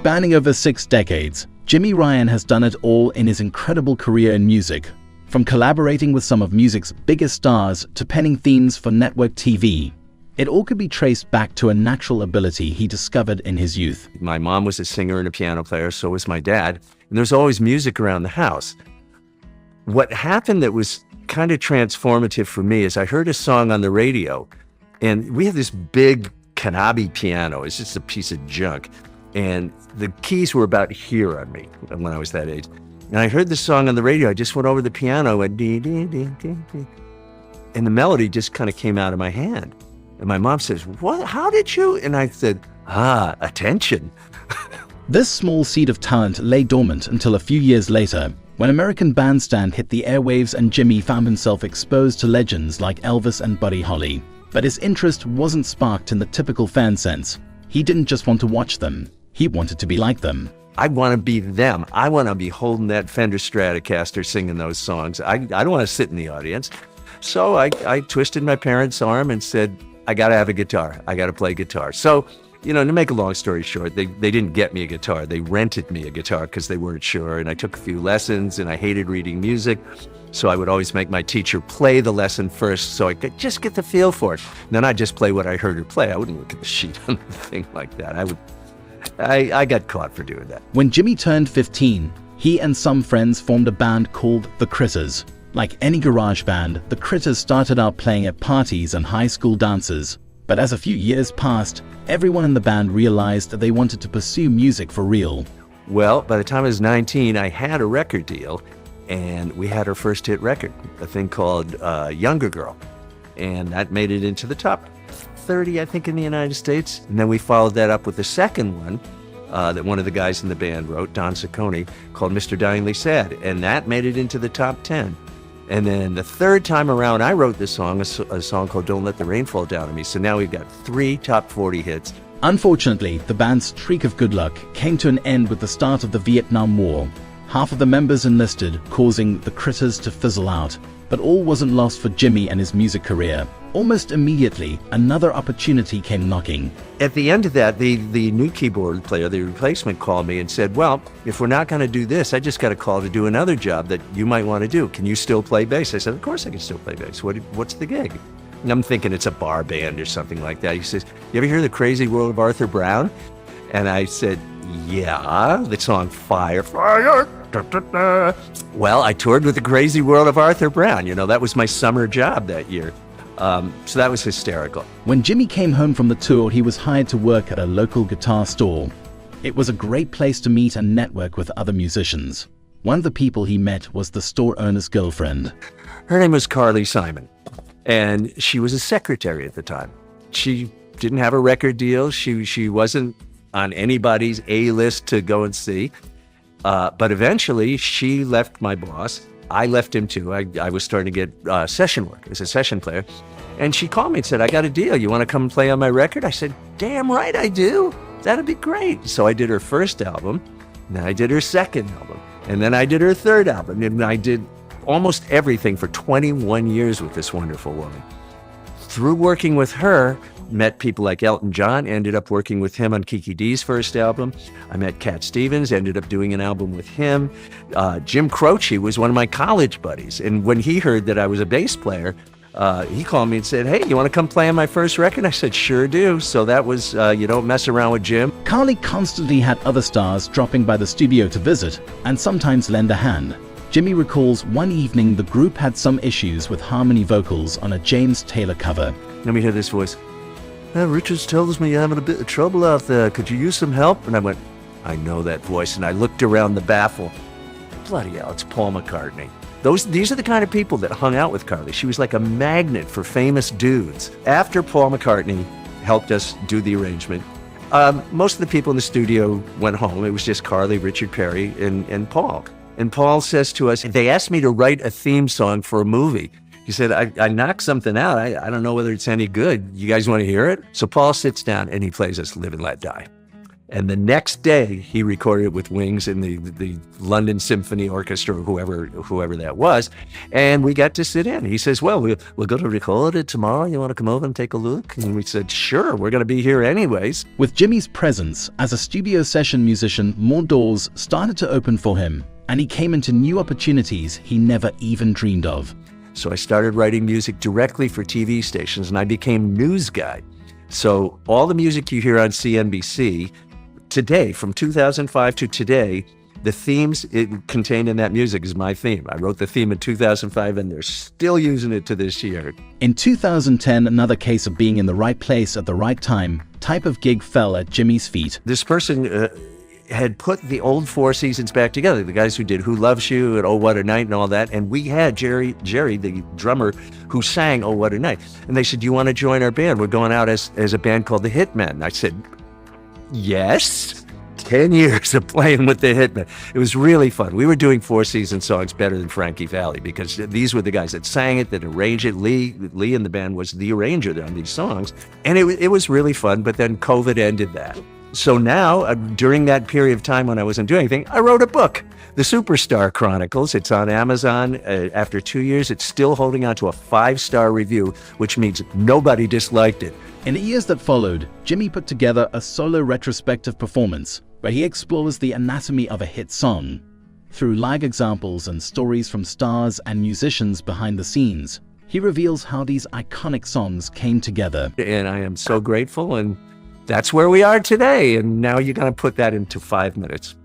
Spanning over 6 decades, Jimmy Ryan has done it all in his incredible career in music. From collaborating with some of music's biggest stars to penning themes for network TV, it all could be traced back to a natural ability he discovered in his youth. My mom was a singer and a piano player, so was my dad, and there's always music around the house. What happened that was kind of transformative for me is I heard a song on the radio, and we have this big Kanabi piano. It's just a piece of junk, and the keys were about here on me when I was that age. And I heard the song on the radio. I just went over the piano and dee, dee, dee, dee, dee. And the melody just kind of came out of my hand. And my mom says, "What? How did you?" And I said, attention. This small seed of talent lay dormant until a few years later, when American Bandstand hit the airwaves and Jimmy found himself exposed to legends like Elvis and Buddy Holly. But his interest wasn't sparked in the typical fan sense. He didn't just want to watch them, he wanted to be like them. I want to be them. I want to be holding that Fender Stratocaster singing those songs. I don't want to sit in the audience. So I twisted my parents' arm and said, I got to have a guitar. I got to play guitar. So, to make a long story short, they didn't get me a guitar. They rented me a guitar because they weren't sure. And I took a few lessons and I hated reading music. So I would always make my teacher play the lesson first so I could just get the feel for it. And then I'd just play what I heard her play. I wouldn't look at the sheet on the thing like that. I got caught for doing that. When Jimmy turned 15, he and some friends formed a band called The Critters. Like any garage band, The Critters started out playing at parties and high school dances. But as a few years passed, everyone in the band realized that they wanted to pursue music for real. Well, by the time I was 19, I had a record deal, and we had our first hit record, a thing called Younger Girl. And that made it into the top 30, I think, in the United States. And then we followed that up with the second one that one of the guys in the band wrote, Don Ciccone, called Mr. Dyingly Sad. And that made it into the top 10. And then the third time around, I wrote this song, a song called Don't Let the Rain Fall Down on Me. So now we've got 3 top 40 hits. Unfortunately, the band's streak of good luck came to an end with the start of the Vietnam War. Half of the members enlisted, causing the Critters to fizzle out. But all wasn't lost for Jimmy and his music career. Almost immediately, another opportunity came knocking. At the end of that, the new keyboard player, the replacement, called me and said, well, if we're not going to do this, I just got a call to do another job that you might want to do. Can you still play bass? I said, of course I can still play bass. What's the gig? And I'm thinking it's a bar band or something like that. He says, you ever hear The Crazy World of Arthur Brown? And I said, yeah, the song Fire, Fire. Da, da, da. Well, I toured with The Crazy World of Arthur Brown. That was my summer job that year. So that was hysterical. When Jimmy came home from the tour, he was hired to work at a local guitar store. It was a great place to meet and network with other musicians. One of the people he met was the store owner's girlfriend. Her name was Carly Simon, and she was a secretary at the time. She didn't have a record deal. She wasn't on anybody's A-list to go and see. But eventually, she left my boss. I left him too. I was starting to get session work as a session player. And she called me and said, I got a deal. You want to come and play on my record? I said, damn right I do. That'd be great. So I did her first album, and then I did her second album, and then I did her third album. And I did almost everything for 21 years with this wonderful woman. Through working with her, met people like Elton John, ended up working with him on Kiki Dee's first album. I met Cat Stevens, ended up doing an album with him. Jim Croce was one of my college buddies. And when he heard that I was a bass player, he called me and said, hey, you want to come play on my first record? I said, sure do. So that was You Don't Mess Around with Jim. Carly constantly had other stars dropping by the studio to visit and sometimes lend a hand. Jimmy recalls one evening the group had some issues with harmony vocals on a James Taylor cover. Let me hear this voice. Richards tells me you're having a bit of trouble out there. Could you use some help? And I went, I know that voice. And I looked around the baffle. Bloody hell, it's Paul McCartney. These are the kind of people that hung out with Carly. She was like a magnet for famous dudes. After Paul McCartney helped us do the arrangement, most of the people in the studio went home. It was just Carly, Richard Perry, and Paul. And Paul says to us, they asked me to write a theme song for a movie. He said, I knocked something out. I don't know whether it's any good. You guys want to hear it? So Paul sits down and he plays us Live and Let Die. And the next day, he recorded it with Wings in the London Symphony Orchestra, whoever that was. And we got to sit in. He says, well, we're going to record it tomorrow. You want to come over and take a look? And we said, sure, we're going to be here anyways. With Jimmy's presence as a studio session musician, more doors started to open for him, and he came into new opportunities he never even dreamed of. So I started writing music directly for TV stations, and I became news guy. So all the music you hear on CNBC today, from 2005 to today, the themes contained in that music is my theme. I wrote the theme in 2005, and they're still using it to this year. In 2010, another case of being in the right place at the right time type of gig fell at Jimmy's feet. This person had put the old Four Seasons back together, the guys who did Who Loves You and Oh What a Night and all that, and we had Jerry, the drummer, who sang Oh What a Night. And they said, do you want to join our band? We're going out as a band called the Hitmen. I said, yes. 10 years of playing with the Hitmen. It was really fun. We were doing Four Seasons songs better than Frankie Valli, because these were the guys that sang it, that arranged it. Lee in the band was the arranger on these songs. And it was really fun, but then COVID ended that. So now, during that period of time when I wasn't doing anything, I wrote a book, The Superstar Chronicles. It's on Amazon. After 2 years, it's still holding on to a 5-star review, which means nobody disliked it. In the years that followed, Jimmy put together a solo retrospective performance where he explores the anatomy of a hit song. Through live examples and stories from stars and musicians behind the scenes, he reveals how these iconic songs came together. And I am so grateful, and that's where we are today. And now you're going to put that into 5 minutes.